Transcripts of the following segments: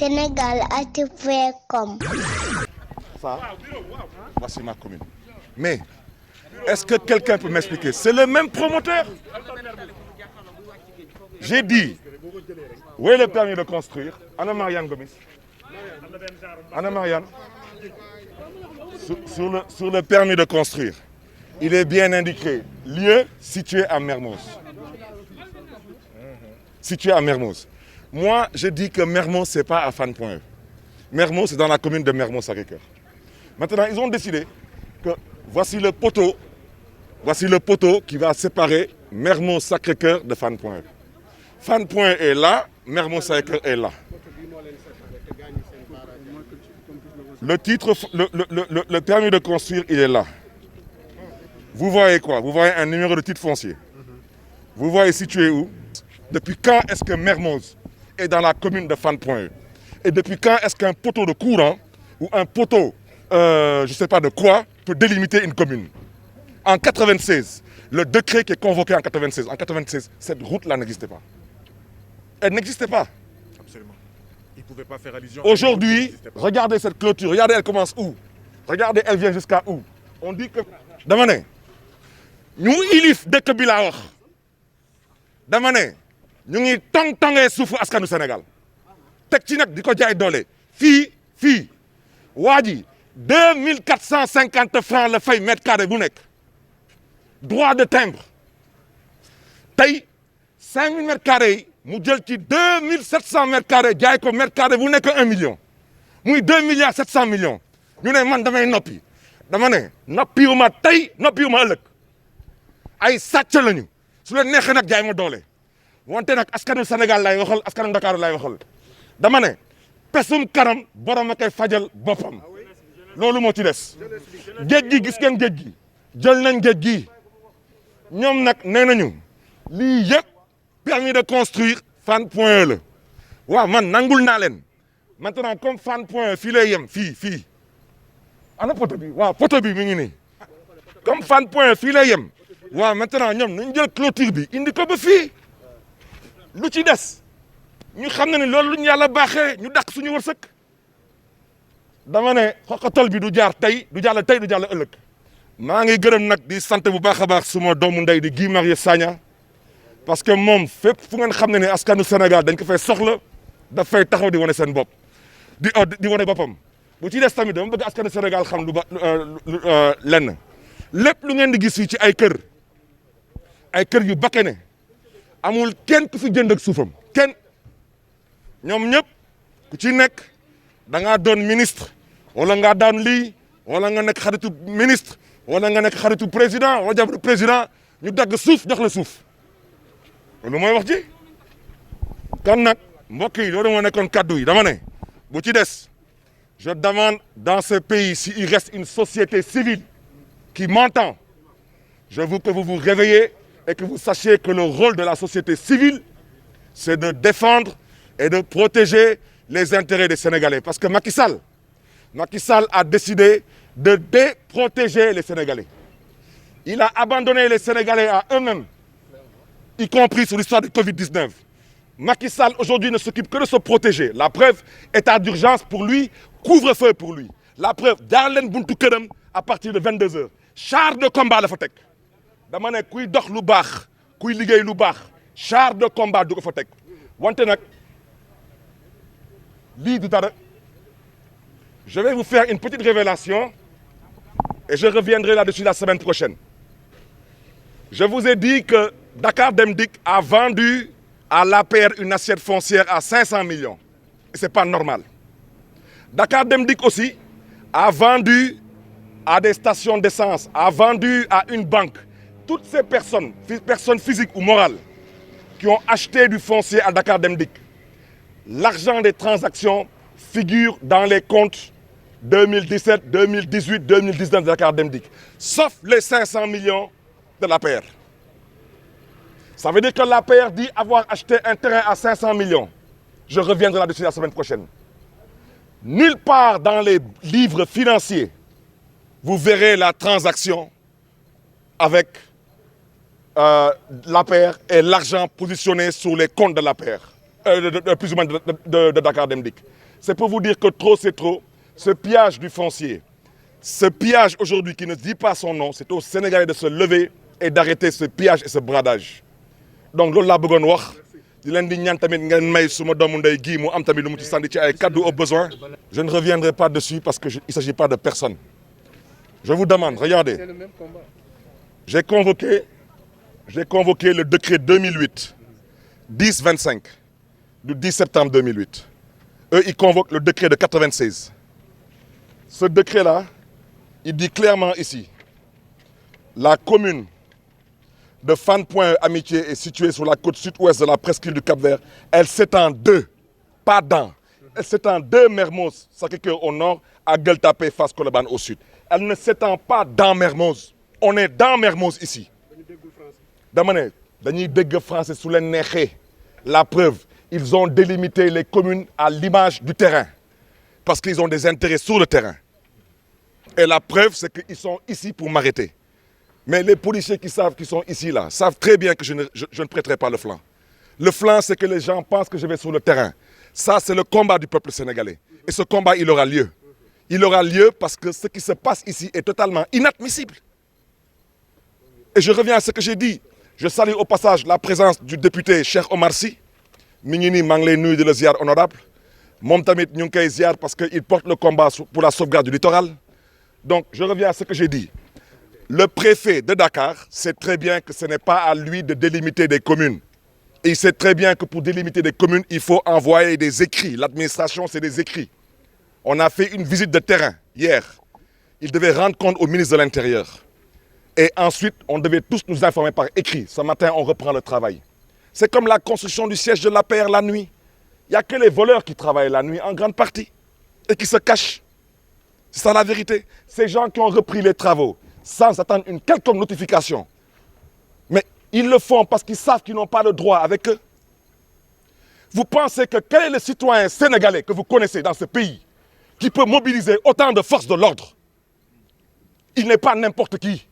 senegalactu.com. Ça, voici ma commune. Mais, est-ce que quelqu'un peut m'expliquer? C'est le même promoteur. J'ai dit, où est le permis de construire? Anna Marianne Gomis. Anna Marianne. Sur le permis de construire, il est bien indiqué, lieu situé à Mermoz. Situé à Mermoz. Moi, je dis que Mermoz, ce n'est pas à Fann-Point E. Mermoz, c'est dans la commune de Mermoz-Sacré-Cœur. Maintenant, ils ont décidé que voici le poteau qui va séparer Mermoz-Sacré-Cœur de Fann-Point E. Fann-Point E est là, Mermoz-Sacré-Cœur est là. Le titre, le permis de construire, il est là. Vous voyez quoi? Vous voyez un numéro de titre foncier. Vous voyez situé où? Depuis quand est-ce que Mermoz est dans la commune de Fann-Point E? Et depuis quand est-ce qu'un poteau de courant ou un poteau, je ne sais pas de quoi, peut délimiter une commune? En 96, le décret qui est convoqué en 96, cette route-là n'existait pas. Elle n'existait pas. Absolument. Il ne pouvait pas faire allusion. Aujourd'hui, regardez cette clôture, regardez elle commence où? Regardez elle vient jusqu'à où? On dit que... dama ne ñu ilif dëkk bi laa wax dama ne ñu ngi tong-tongee suufu askanu Sénégal teg ci nag di ko jaay doole fii waa ji 2450 francs la fay mètre carré bu nekk droit de timbre tey 5000 mètres carrés yi mu jël ci 2700 mètres carrés jaay ko mètre carré bu nekk 1 million muy 2 milliards 700 millions ñu ne man damay noppi dama ne noppiwuma tey noppiwuma ëllëg ay sàcc lañu su leen neexee nag jaay ma doole wante nag askanu Sénégal lay waxal askanu Dakar lay waxal dama ne pesum kanam borom a koy fajal boppam loolu moo ci des géej gi gis ngeen géej gi jël nañ géej gi ñoom nag nee nañu lii yëpp permis de construire Fann-Point E la waaw man nangul naa leen maintenant comme Fann-Point E fii lay yem fii ana poto bi waaw poto bi mi ngi nii comme Fann-Point E fii lay yem waaw maintenant ñoom nañ jël clôture bi indi ko ba fii lu ci des ñu xam ne ni loolu lu ñu yàlla baaxee ñu dàq suñu wërsëg dama ne xoqatal bi du jaar tey du jàll ëllëg maa ngi gërëm nag di sant bu baax a baax suma doomu ndey di Guy Marius Sagna parce que moom fépp fu ngeen xam ne ne askanu Sénégal dañ ko fay soxla daf fay taxaw di wane seen bopp di wane boppam bu ci des tamit dama bëgg askanu Sénégal xam lenn lépp lu ngeen di gis fii ci ay kër yu bakkane amul kenn ku fi jënd ak suufam kenn ñoom ñëpp ku ci nekk da ngaa doon ministre wala ngaa daan lii wala nga nekk xaritu ministre wala nga nekk xaritu président wala jabaru président ñu dagg suuf jox la suuf loolu mooy wax ji kon nag mbokk yi loolu moo nekkoon kaddu yi dama ne bu ci des je demande dans ce pays s'il reste une société civile qui m'entend je veux que vous vous réveillez et que vous sachiez que le rôle de la société civile c'est de défendre et de protéger les intérêts des Sénégalais parce que Macky Sall a décidé de déprotéger les Sénégalais. Il a abandonné les Sénégalais à eux-mêmes, y compris sur l'histoire du Covid-19. Macky Sall aujourd'hui ne s'occupe que de se protéger. La preuve, état d'urgence pour lui, couvre-feu pour lui. La preuve, jaar leen buntu këram à partir de 22h. Char de combat la fa teg dama ne kuy dox lu baax kuy liggéey lu baax char de combat du ko fa teg wante nag lii du dara. Je vais vous faire une petite révélation et je reviendrai là-dessus la semaine prochaine. Je vous ai dit que Dakar Dem Dikk a vendu à l'APR une assiette foncière à 500 millions. Et ce n'est pas normal. Dakar Dem Dikk aussi a vendu à des stations d'essence, a vendu à une banque. Toutes ces personnes physiques ou morales, qui ont acheté du foncier à Dakar Dem Dikk, l'argent des transactions figure dans les comptes 2017, 2018, 2019 de Dakar Dem Dikk, sauf les 500 millions de l'APR. Ça veut dire que l'APR dit avoir acheté un terrain à 500 millions. Je reviendrai là-dessus la semaine prochaine. Nulle part dans les livres financiers, vous verrez la transaction avec l'APR et l'argent positionné sur les comptes de l'APR, plus ou moins de Dakar Dem Dikk. C'est pour vous dire que trop, c'est trop. Ce pillage du foncier, ce pillage aujourd'hui qui ne dit pas son nom, c'est aux Sénégalais de se lever et d'arrêter ce pillage et ce bradage. Donc, loolu laa bëggoon wax di leen di ñaan tamit ngeen may suma doomu ndey gii mu am tamit lu mu ci sànni ci ay kaddu au besoin. Je ne reviendrai pas dessus parce qu'il ne s'agit pas de personne. Je vous demande, regardez. C'est le même combat. J'ai convoqué le décret 2008-10-25 du 10 septembre 2008. Eux, ils convoquent le décret de 96. Ce décret-là, il dit clairement ici, la commune de Fann Point Amitié est située sur la côte sud-ouest de la presqu'île du Cap-Vert. Elle s'étend de, pas dans, elle s'étend de Mermoz, Sacré-Cœur au nord, à Gueule Tapée, Fass Colobane au sud. Elle ne s'étend pas dans Mermoz. On est dans Mermoz ici. Dama ne dañuy dégg français su leen neexee. La preuve, ils ont délimité les communes à l'image du terrain. Parce qu'ils ont des intérêts sur le terrain. Et la preuve, c'est qu'ils sont ici pour m'arrêter. Mais les policiers qui savent qu'ils sont ici, là, savent très bien que je ne prêterai pas le flanc. Le flanc, c'est que les gens pensent que je vais sur le terrain. Ça, c'est le combat du peuple sénégalais. Et ce combat, il aura lieu. Il aura lieu parce que ce qui se passe ici est totalement inadmissible. Et je reviens à ce que j'ai dit. Je salue au passage la présence du député Cheikh Omar Sy. Mi ngi nii maa ngi lay nuyu di la ziar honorable. Moom tamit ñu ngi koy ziar parce qu'il porte le combat pour la sauvegarde du littoral. Donc, je reviens à ce que j'ai dit. Le préfet de Dakar sait très bien que ce n'est pas à lui de délimiter des communes. Et il sait très bien que pour délimiter des communes, il faut envoyer des écrits. L'administration, c'est des écrits. On a fait une visite de terrain hier. Il devait rendre compte au ministre de l'Intérieur. Et ensuite, on devait tous nous informer par écrit. Ce matin, on reprend le travail. C'est comme la construction du siège de l'APR la nuit. Il n'y a que les voleurs qui travaillent la nuit en grande partie et qui se cachent. C'est ça la vérité. Ces gens qui ont repris les travaux sans attendre une quelconque notification. Mais ils le font parce qu'ils savent qu'ils n'ont pas le droit avec eux. Vous pensez que quel est le citoyen sénégalais que vous connaissez dans ce pays qui peut mobiliser autant de forces de l'ordre? Il n'est pas n'importe qui.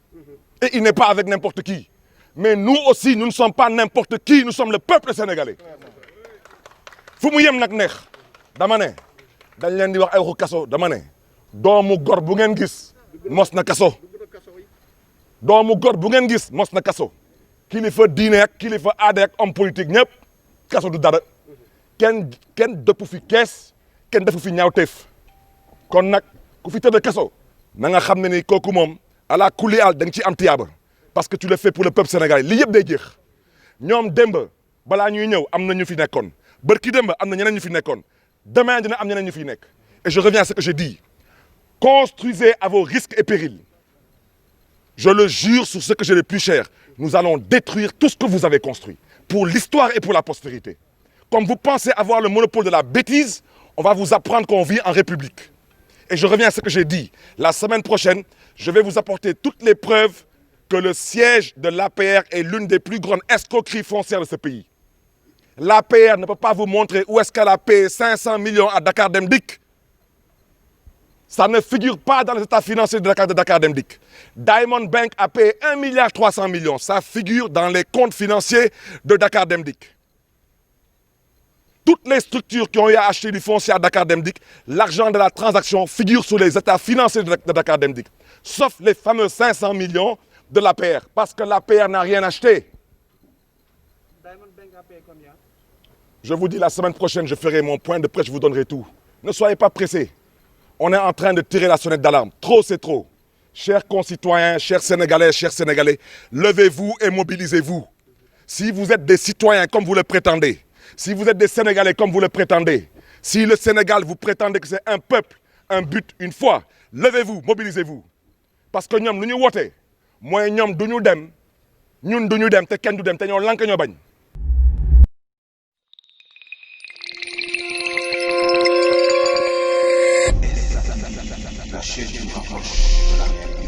Et il n'est pas avec n'importe qui. Mais nous aussi, nous ne sommes pas n'importe qui, nous sommes le peuple sénégalais. fu mu yem nag neex dama ne dañ leen di wax ay waxu kaso dama ne doomu gor bu ngeen gis mos na kaso. Doomu gor bu ngeen gis mos na kaso. Kilifa diine ak kilifa aada ak homme politique ñëpp kaso du dara. kenn dëpp fi kees kenn defu fi ñaawteef. kon nag ku fi tëdd kaso na nga xam ne ni kooku moom ala kulli al da nga ci am tiyaaba parce que tu le fais pour le peuple sénégalais li yëpp day jeex ñoom démb balaa ñuy ñëw am na ñu fi nekkoon bërki démb am na ñeneen ñu fi nekkoon demain dina am ñeneen ñu fi nekk. Et je reviens à ce que j'ai dit. Construisez à vos risques et périls. Je le jure sur ce que j'ai le plus cher. Nous allons détruire tout ce que vous avez construit pour l'histoire et pour la postérité. Comme vous pensez avoir le monopole de la bêtise, on va vous apprendre qu'on vit en République. Et je reviens à ce que j'ai dit. La semaine prochaine, je vais vous apporter toutes les preuves que le siège de l'APR est l'une des plus grandes escroqueries foncières de ce pays. L'APR ne peut pas vous montrer où est-ce qu'elle a payé 500 millions à Dakar Dem Dikk. Ça ne figure pas dans les états financiers de Dakar Dem Dikk. Diamond Bank a payé 1,3 milliard. Ça figure dans les comptes financiers de Dakar Dem Dikk. Toutes les structures qui ont eu à acheter du foncier à Dakar Dem Dikk, l'argent de la transaction figure sur les états financiers de Dakar Dem Dikk. Sauf les fameux 500 millions de l'APR. Parce que l'APR n'a rien acheté. Diamond Bank a payé combien? Je vous dis, la semaine prochaine, je ferai mon point de presse, je vous donnerai tout. Ne soyez pas pressés. On est en train de tirer la sonnette d'alarme. Trop, c'est trop. Chers concitoyens, chers Sénégalais, levez-vous et mobilisez-vous. Si vous êtes des citoyens comme vous le prétendez, si vous êtes des Sénégalais comme vous le prétendez, si le Sénégal, vous prétendez que c'est un peuple, un but, une foi, levez-vous, mobilisez-vous. Parce que ñoom lu ñu woote mooy ñoom du ñu dem ñun du ñu dem te kenn du dem te ñoo lank ñoo bañ. La chaîne du rapproche de la mer.